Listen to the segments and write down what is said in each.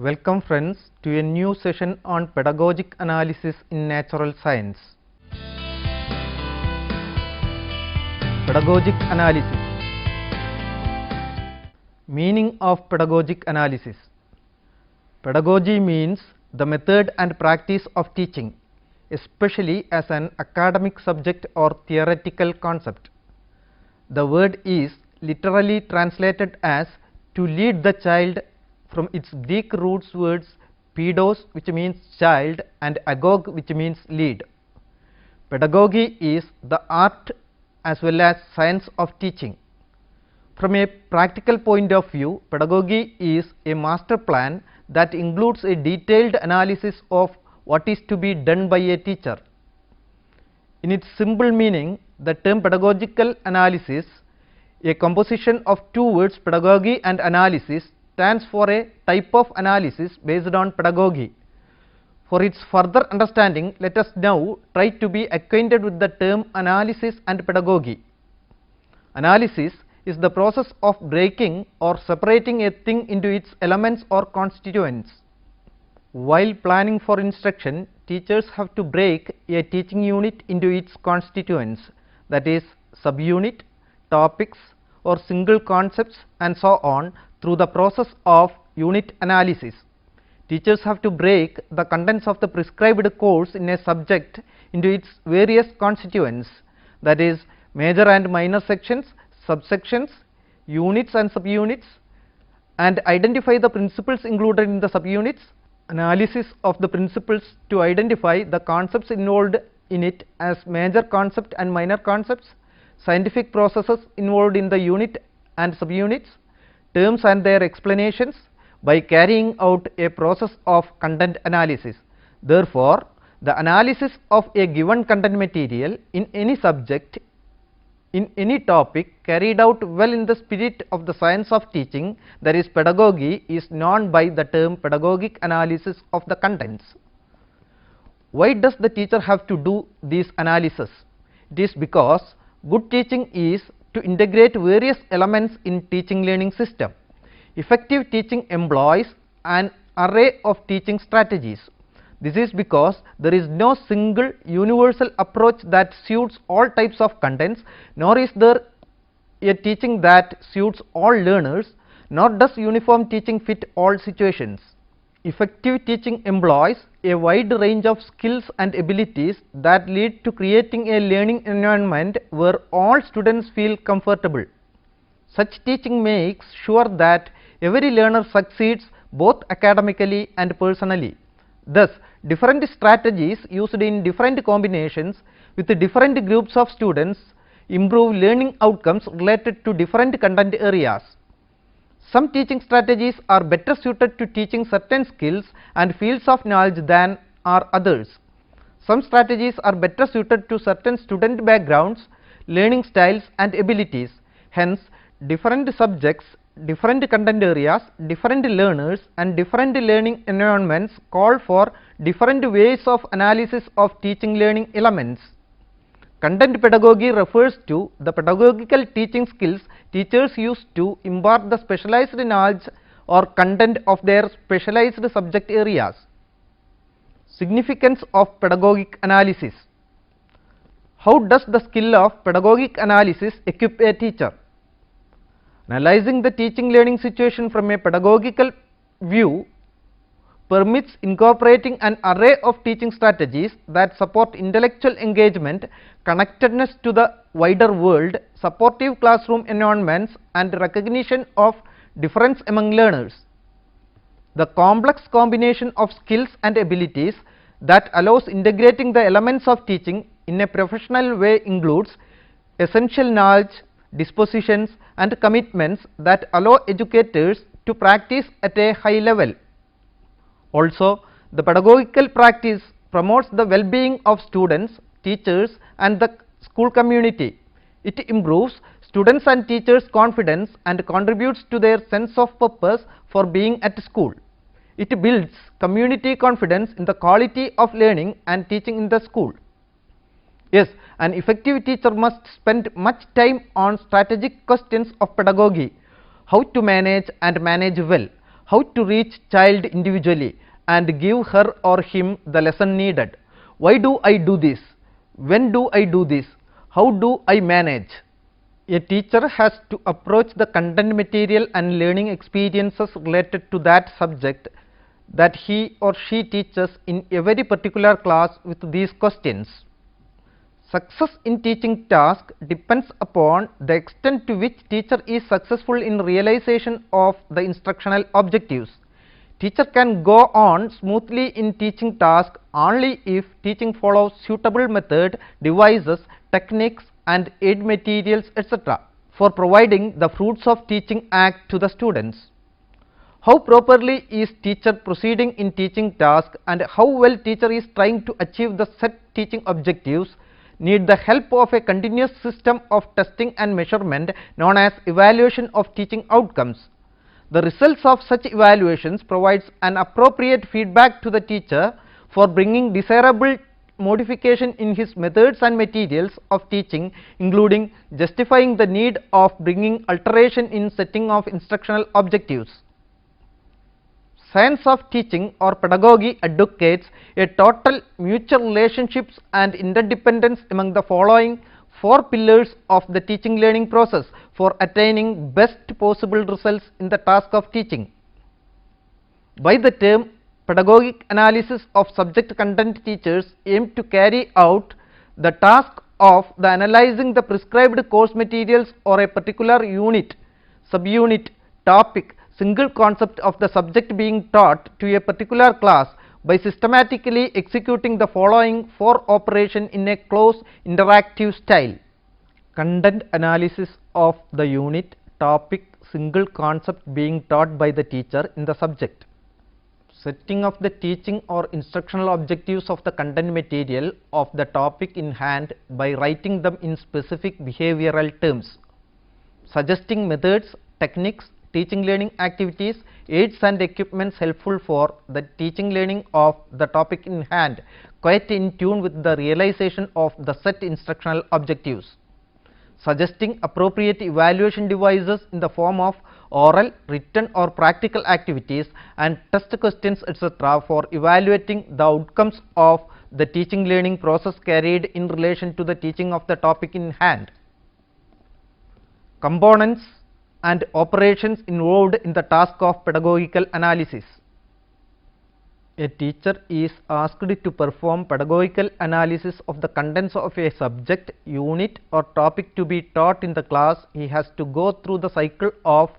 Welcome friends to a new session on pedagogic analysis in natural science. Pedagogic analysis. Meaning of pedagogic analysis. Pedagogy means the method and practice of teaching, especially as an academic subject or theoretical concept. The word is literally translated as to lead the child from its Greek roots words pedos, which means child, and agog, which means lead. Pedagogy is the art as well as science of teaching. From a practical point of view, pedagogy is a master plan that includes a detailed analysis of what is to be done by a teacher. In its simple meaning, the term pedagogical analysis, a composition of two words pedagogy and analysis, stands for a type of analysis based on pedagogy. For its further understanding, let us now try to be acquainted with the term analysis and pedagogy. Analysis is the process of breaking or separating a thing into its elements or constituents. While planning for instruction, teachers have to break a teaching unit into its constituents, that is, subunit, topics, or single concepts, and so on, through the process of unit analysis. Teachers have to break the contents of the prescribed course in a subject into its various constituents, that is, major and minor sections, subsections, units and subunits, and identify the principles included in the subunits, analysis of the principles to identify the concepts involved in it as major concept and minor concepts, scientific processes involved in the unit and subunits, terms and their explanations, by carrying out a process of content analysis. Therefore, the analysis of a given content material in any subject, in any topic, carried out well in the spirit of the science of teaching, that is pedagogy, is known by the term pedagogic analysis of the contents. Why does the teacher have to do this analysis? It is because good teaching is to integrate various elements in teaching learning system. Effective teaching employs an array of teaching strategies. This is because there is no single universal approach that suits all types of contents, nor is there a teaching that suits all learners, nor does uniform teaching fit all situations. Effective teaching employs a wide range of skills and abilities that lead to creating a learning environment where all students feel comfortable. Such teaching makes sure that every learner succeeds both academically and personally. Thus, different strategies used in different combinations with different groups of students improve learning outcomes related to different content areas. Some teaching strategies are better suited to teaching certain skills and fields of knowledge than are others. Some strategies are better suited to certain student backgrounds, learning styles and abilities. Hence, different subjects, different content areas, different learners and different learning environments call for different ways of analysis of teaching learning elements. Content pedagogy refers to the pedagogical teaching skills teachers use to impart the specialized knowledge or content of their specialized subject areas. Significance of pedagogic analysis. How does the skill of pedagogic analysis equip a teacher? Analyzing the teaching learning situation from a pedagogical view permits incorporating an array of teaching strategies that support intellectual engagement, connectedness to the wider world, supportive classroom environments, and recognition of difference among learners. The complex combination of skills and abilities that allows integrating the elements of teaching in a professional way includes essential knowledge, dispositions, and commitments that allow educators to practice at a high level. Also, the pedagogical practice promotes the well-being of students, teachers, and the school community. It improves students' and teachers' confidence and contributes to their sense of purpose for being at school. It builds community confidence in the quality of learning and teaching in the school. Yes, an effective teacher must spend much time on strategic questions of pedagogy: how to manage and manage well, how to reach child individually and give her or him the lesson needed. Why do I do this? When do I do this? How do I manage? A teacher has to approach the content material and learning experiences related to that subject that he or she teaches in a very particular class with these questions. Success in teaching task depends upon the extent to which teacher is successful in realization of the instructional objectives. Teacher can go on smoothly in teaching task only if teaching follows suitable method, devices, techniques and aid materials, etc. for providing the fruits of teaching act to the students. How properly is teacher proceeding in teaching task and how well teacher is trying to achieve the set teaching objectives need the help of a continuous system of testing and measurement known as evaluation of teaching outcomes. The results of such evaluations provides an appropriate feedback to the teacher for bringing desirable modification in his methods and materials of teaching, including justifying the need of bringing alteration in setting of instructional objectives. Science of teaching or pedagogy advocates a total mutual relationships and interdependence among the following four pillars of the teaching learning process for attaining best possible results in the task of teaching. By the term pedagogic analysis of subject content, teachers aim to carry out the task of analyzing the prescribed course materials or a particular unit, subunit, topic, single concept of the subject being taught to a particular class by systematically executing the following four operations in a close interactive style. Content analysis of the unit, topic, single concept being taught by the teacher in the subject. Setting of the teaching or instructional objectives of the content material of the topic in hand by writing them in specific behavioral terms. Suggesting methods, techniques, teaching learning activities, aids and equipments helpful for the teaching learning of the topic in hand, quite in tune with the realization of the set instructional objectives. Suggesting appropriate evaluation devices in the form of oral, written or practical activities and test questions, etc. for evaluating the outcomes of the teaching learning process carried in relation to the teaching of the topic in hand. Components and operations involved in the task of pedagogical analysis. A teacher is asked to perform pedagogical analysis of the contents of a subject, unit or topic to be taught in the class. He has to go through the cycle of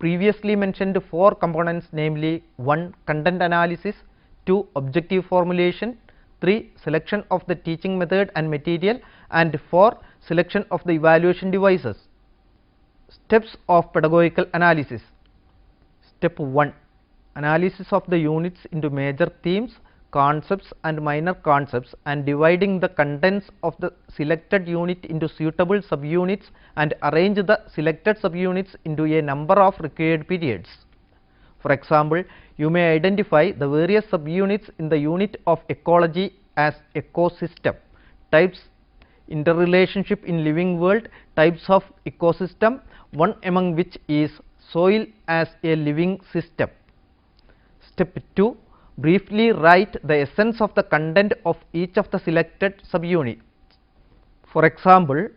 previously mentioned four components, namely 1. Content analysis, 2. Objective formulation, 3. Selection of the teaching method and material, and 4. Selection of the evaluation devices. Steps of pedagogical analysis. Step 1. Analysis of the units into major themes, concepts and minor concepts and dividing the contents of the selected unit into suitable subunits and arrange the selected subunits into a number of required periods. For example, you may identify the various subunits in the unit of ecology as ecosystem, types, interrelationship in living world, types of ecosystem, one among which is soil as a living system. Step 2. Briefly write the essence of the content of each of the selected subunits. For example,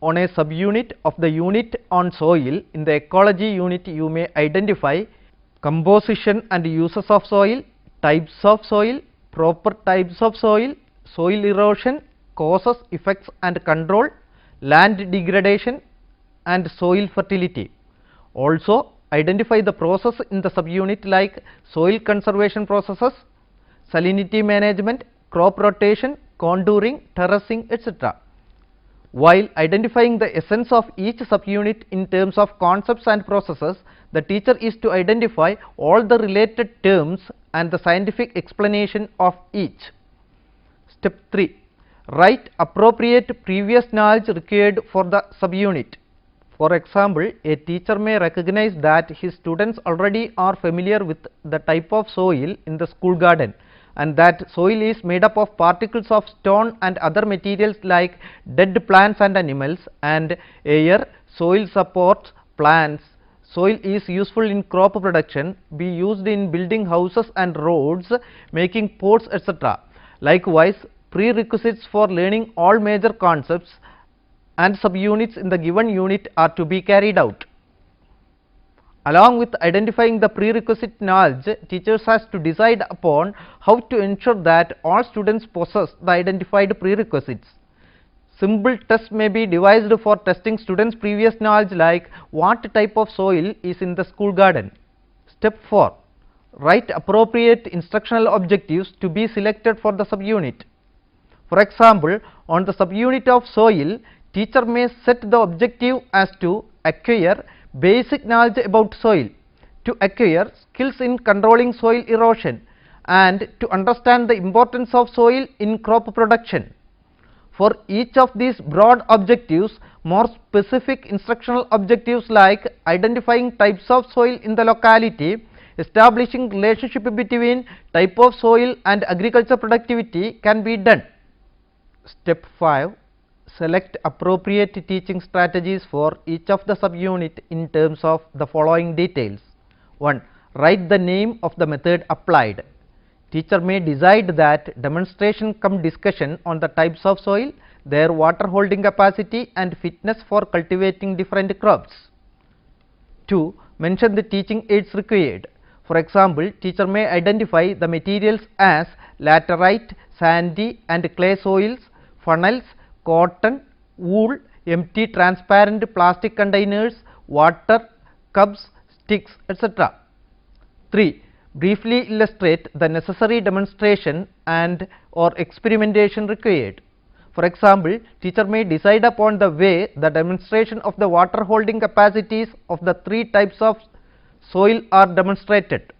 on a subunit of the unit on soil, in the ecology unit you may identify composition and uses of soil, types of soil, proper types of soil, soil erosion, causes, effects and control, land degradation and soil fertility. Also identify the process in the subunit like soil conservation processes, salinity management, crop rotation, contouring, terracing, etc. While identifying the essence of each subunit in terms of concepts and processes, the teacher is to identify all the related terms and the scientific explanation of each. Step 3. Write appropriate previous knowledge required for the subunit. For example, a teacher may recognize that his students already are familiar with the type of soil in the school garden and that soil is made up of particles of stone and other materials like dead plants and animals, and air, soil supports plants, soil is useful in crop production, be used in building houses and roads, making ports, etc. Likewise, prerequisites for learning all major concepts and subunits in the given unit are to be carried out. Along with identifying the prerequisite knowledge, teachers has to decide upon how to ensure that all students possess the identified prerequisites. Simple tests may be devised for testing students' previous knowledge, like what type of soil is in the school garden. Step 4. Write appropriate instructional objectives to be selected for the subunit. For example, on the subunit of soil, teacher may set the objective as to acquire basic knowledge about soil, to acquire skills in controlling soil erosion, and to understand the importance of soil in crop production. For each of these broad objectives, more specific instructional objectives like identifying types of soil in the locality, establishing relationship between type of soil and agriculture productivity can be done. Step 5. Select appropriate teaching strategies for each of the subunit in terms of the following details. 1. Write the name of the method applied. Teacher may decide that demonstration cum discussion on the types of soil, their water holding capacity and fitness for cultivating different crops. 2. Mention the teaching aids required. For example, teacher may identify the materials as laterite, sandy and clay soils, funnels, cotton, wool, empty transparent plastic containers, water, cups, sticks, etc. 3. Briefly illustrate the necessary demonstration and or experimentation required. For example, teacher may decide upon the way the demonstration of the water holding capacities of the 3 types of soil are demonstrated.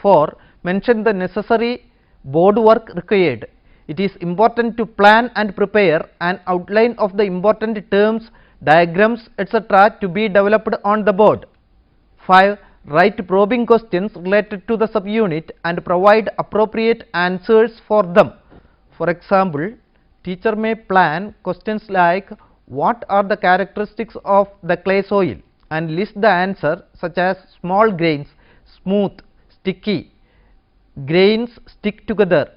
4. Mention the necessary board work required. It is important to plan and prepare an outline of the important terms, diagrams, etc. to be developed on the board. 5. Write probing questions related to the subunit and provide appropriate answers for them. For example, teacher may plan questions like what are the characteristics of the clay soil and list the answer such as small grains, smooth, sticky, grains stick together,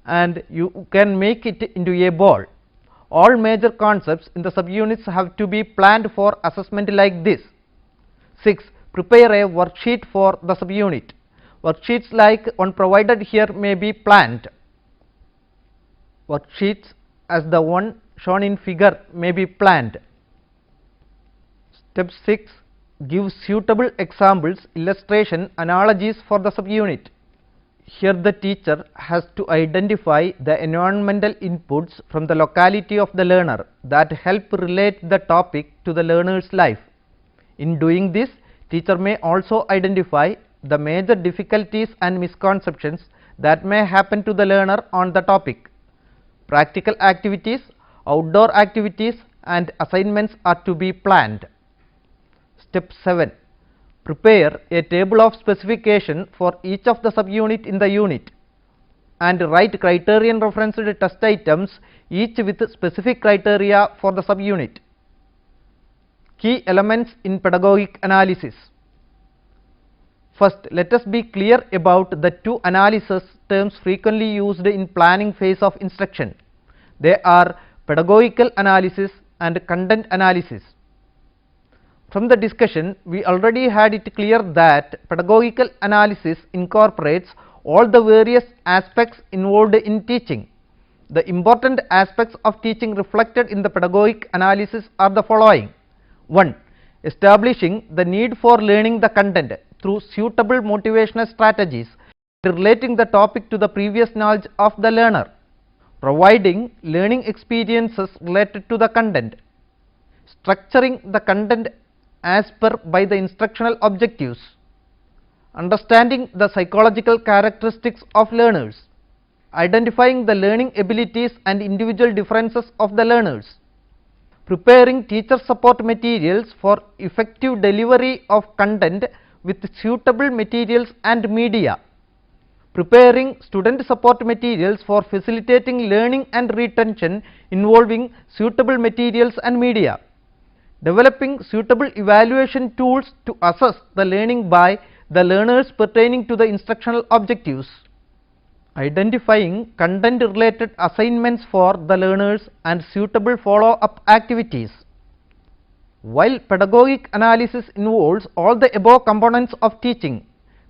and you can make it into a ball. All major concepts in the subunits have to be planned for assessment like this. 6. Prepare a worksheet for the subunit. Worksheets like one provided here may be planned. Worksheets as the one shown in figure may be planned. Step 6. Give suitable examples, illustration, analogies for the subunit. Here the teacher has to identify the environmental inputs from the locality of the learner that help relate the topic to the learner's life. In doing this, teacher may also identify the major difficulties and misconceptions that may happen to the learner on the topic. Practical activities, outdoor activities and assignments are to be planned. Step 7. Prepare a table of specification for each of the subunit in the unit and write criterion referenced test items, each with specific criteria for the subunit. Key elements in pedagogic analysis. First, let us be clear about the 2 analysis terms frequently used in planning phase of instruction. They are pedagogical analysis and content analysis. From the discussion, we already had it clear that pedagogical analysis incorporates all the various aspects involved in teaching. The important aspects of teaching reflected in the pedagogic analysis are the following. 1. Establishing the need for learning the content through suitable motivational strategies, relating the topic to the previous knowledge of the learner. Providing learning experiences related to the content. Structuring the content as per by the instructional objectives. Understanding the psychological characteristics of learners. Identifying the learning abilities and individual differences of the learners. Preparing teacher support materials for effective delivery of content with suitable materials and media. Preparing student support materials for facilitating learning and retention involving suitable materials and media. developing suitable evaluation tools to assess the learning by the learners pertaining to the instructional objectives, identifying content related assignments for the learners and suitable follow-up activities. While pedagogic analysis involves all the above components of teaching,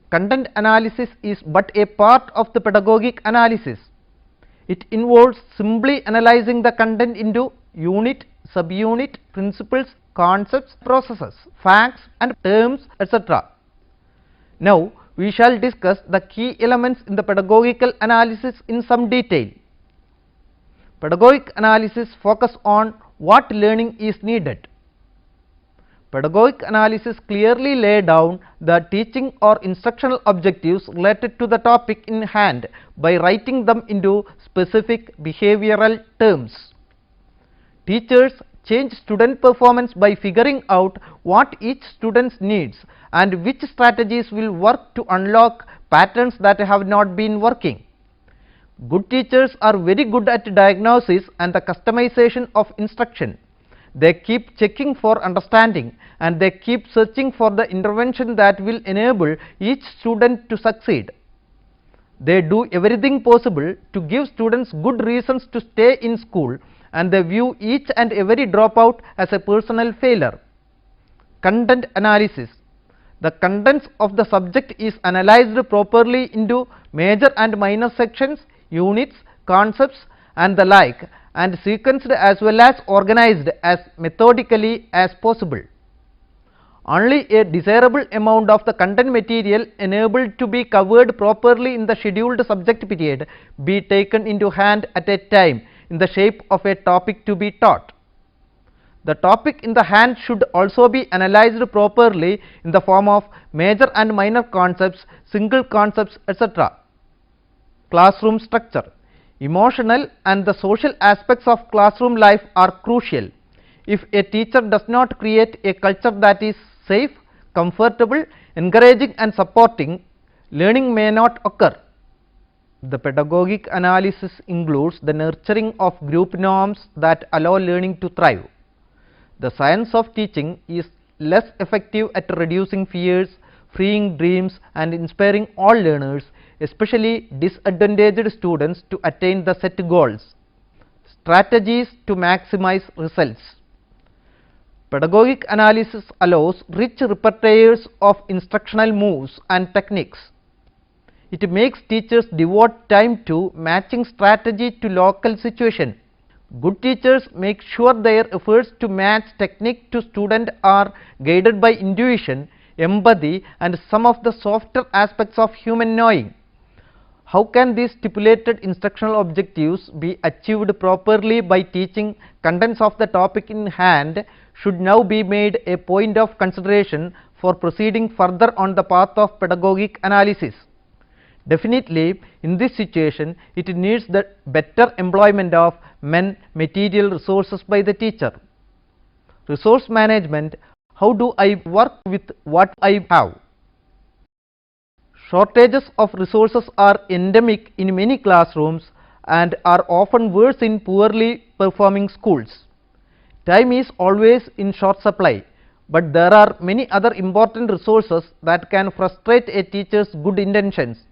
content analysis is but a part of the pedagogic analysis. It involves simply analyzing the content into unit, subunit, principles, concepts, processes, facts and terms, etc. Now, we shall discuss the key elements in the pedagogical analysis in some detail. Pedagogic analysis focus on what learning is needed. Pedagogic analysis clearly lay down the teaching or instructional objectives related to the topic in hand by writing them into specific behavioral terms. Teachers change student performance by figuring out what each student needs and which strategies will work to unlock patterns that have not been working. Good teachers are very good at diagnosis and the customization of instruction. They keep checking for understanding and they keep searching for the intervention that will enable each student to succeed. They do everything possible to give students good reasons to stay in school, and they view each and every dropout as a personal failure. Content analysis. The contents of the subject is analyzed properly into major and minor sections, units, concepts and the like, and sequenced as well as organized as methodically as possible. Only a desirable amount of the content material enabled to be covered properly in the scheduled subject period be taken into hand at a time in the shape of a topic to be taught. The topic in the hand should also be analyzed properly in the form of major and minor concepts, single concepts, etc. Classroom structure. Emotional and the social aspects of classroom life are crucial. If a teacher does not create a culture that is safe, comfortable, encouraging and supporting, learning may not occur. The pedagogic analysis includes the nurturing of group norms that allow learning to thrive. The science of teaching is less effective at reducing fears, freeing dreams and inspiring all learners, especially disadvantaged students, to attain the set goals. Strategies to maximize results. Pedagogic analysis allows rich repertoires of instructional moves and techniques. It makes teachers devote time to matching strategy to local situation. Good teachers make sure their efforts to match technique to student are guided by intuition, empathy and some of the softer aspects of human knowing. How can these stipulated instructional objectives be achieved properly by teaching contents of the topic in hand should now be made a point of consideration for proceeding further on the path of pedagogic analysis. Definitely, in this situation, it needs the better employment of men, material resources by the teacher. Resource management. How do I work with what I have? Shortages of resources are endemic in many classrooms and are often worse in poorly performing schools. Time is always in short supply, but there are many other important resources that can frustrate a teacher's good intentions.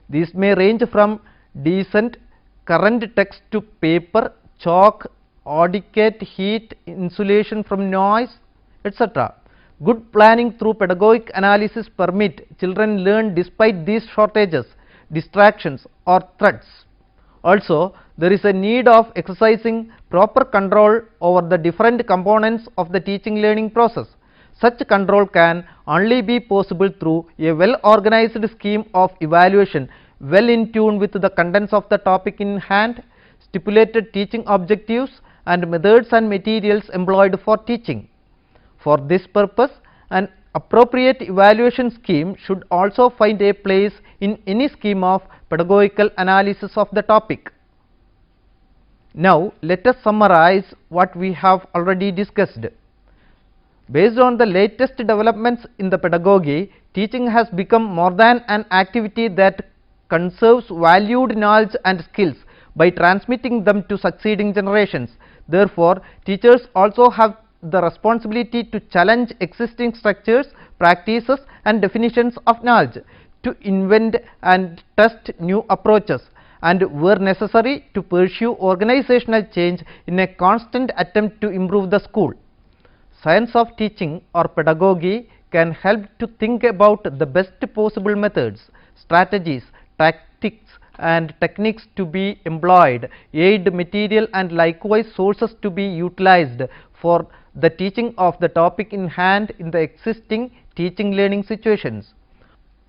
These may range from decent current text to paper, chalk, adequate heat, insulation from noise, etc. Good planning through pedagogic analysis permit children learn despite these shortages, distractions or threats. Also, there is a need of exercising proper control over the different components of the teaching learning process. Such control can only be possible through a well organized scheme of evaluation, well in tune with the contents of the topic in hand, stipulated teaching objectives and methods and materials employed for teaching. For this purpose, an appropriate evaluation scheme should also find a place in any scheme of pedagogical analysis of the topic. Now, let us summarize what we have already discussed. Based on the latest developments in the pedagogy, teaching has become more than an activity that conserves valued knowledge and skills by transmitting them to succeeding generations. Therefore, teachers also have the responsibility to challenge existing structures, practices and definitions of knowledge, to invent and test new approaches, and where necessary to pursue organizational change in a constant attempt to improve the school. Science of teaching or pedagogy can help to think about the best possible methods, strategies, tactics and techniques to be employed, aid material and likewise sources to be utilized for the teaching of the topic in hand in the existing teaching learning situations.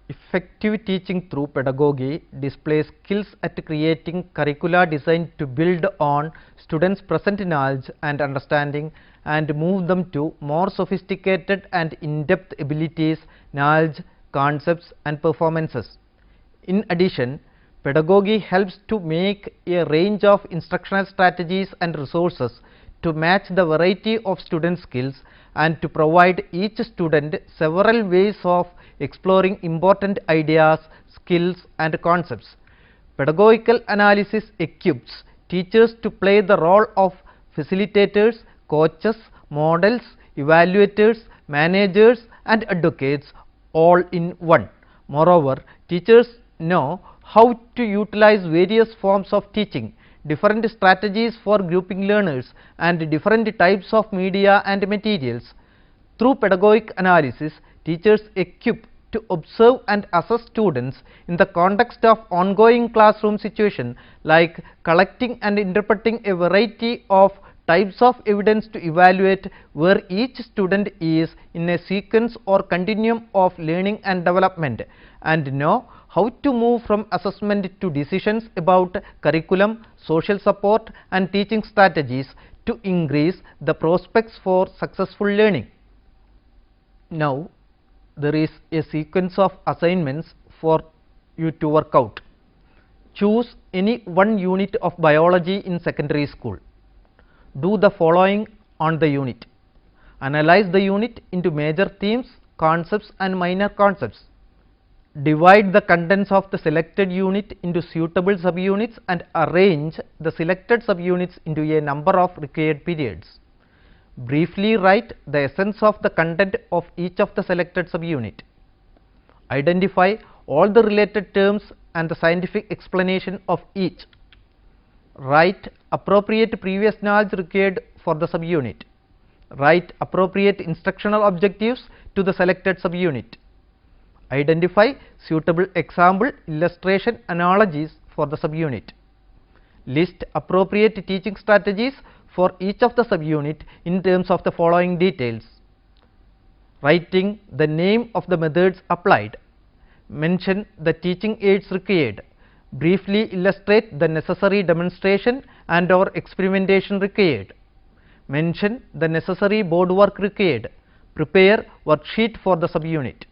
Effective teaching through pedagogy displays skills at creating curricula designed to build on students' present knowledge and understanding and move them to more sophisticated and in-depth abilities, knowledge, concepts and performances. In addition, pedagogy helps to make a range of instructional strategies and resources to match the variety of student skills and to provide each student several ways of exploring important ideas, skills and concepts. Pedagogical analysis equips teachers to play the role of facilitators, coaches, models, evaluators, managers and advocates all in one. Moreover, teachers know how to utilize various forms of teaching, different strategies for grouping learners and different types of media and materials. Through pedagogic analysis, teachers equipped to observe and assess students in the context of ongoing classroom situation, like collecting and interpreting a variety of types of evidence to evaluate where each student is in a sequence or continuum of learning and development, and know how to move from assessment to decisions about curriculum, social support and teaching strategies to increase the prospects for successful learning. Now, there is a sequence of assignments for you to work out. Choose any one unit of biology in secondary school. Do the following on the unit. Analyze the unit into major themes, concepts and minor concepts. Divide the contents of the selected unit into suitable subunits and arrange the selected subunits into a number of required periods. Briefly write the essence of the content of each of the selected subunit. Identify all the related terms and the scientific explanation of each. Write appropriate previous knowledge required for the subunit. Write appropriate instructional objectives to the selected subunit. Identify suitable example, illustration, analogies for the subunit. List appropriate teaching strategies for each of the subunit in terms of the following details. Writing the name of the methods applied. Mention the teaching aids required. Briefly illustrate the necessary demonstration and or experimentation required. Mention the necessary board work required. Prepare worksheet for the subunit.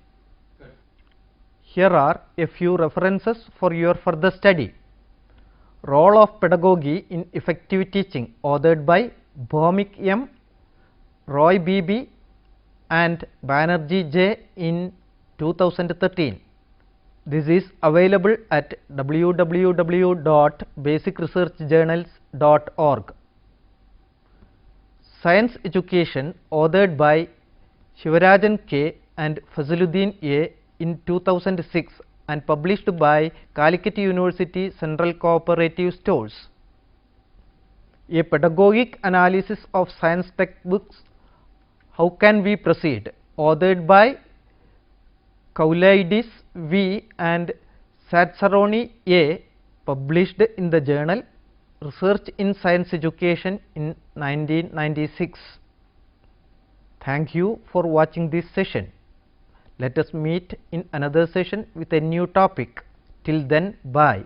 Here are a few references for your further study. Role of Pedagogy in Effective Teaching, authored by Bhomik M, Roy B.B. and Banerjee J. in 2013. This is available at www.basicresearchjournals.org. Science Education, authored by Shivarajan K. and Faziluddin A. in 2006 and published by Calicut University Central Cooperative Stores. A Pedagogic Analysis of Science Textbooks, How Can We Proceed, authored by Koulaidis V. and Satsaroni A., published in the journal Research in Science Education in 1996. Thank you for watching this session. Let us meet in another session with a new topic. Till then, bye.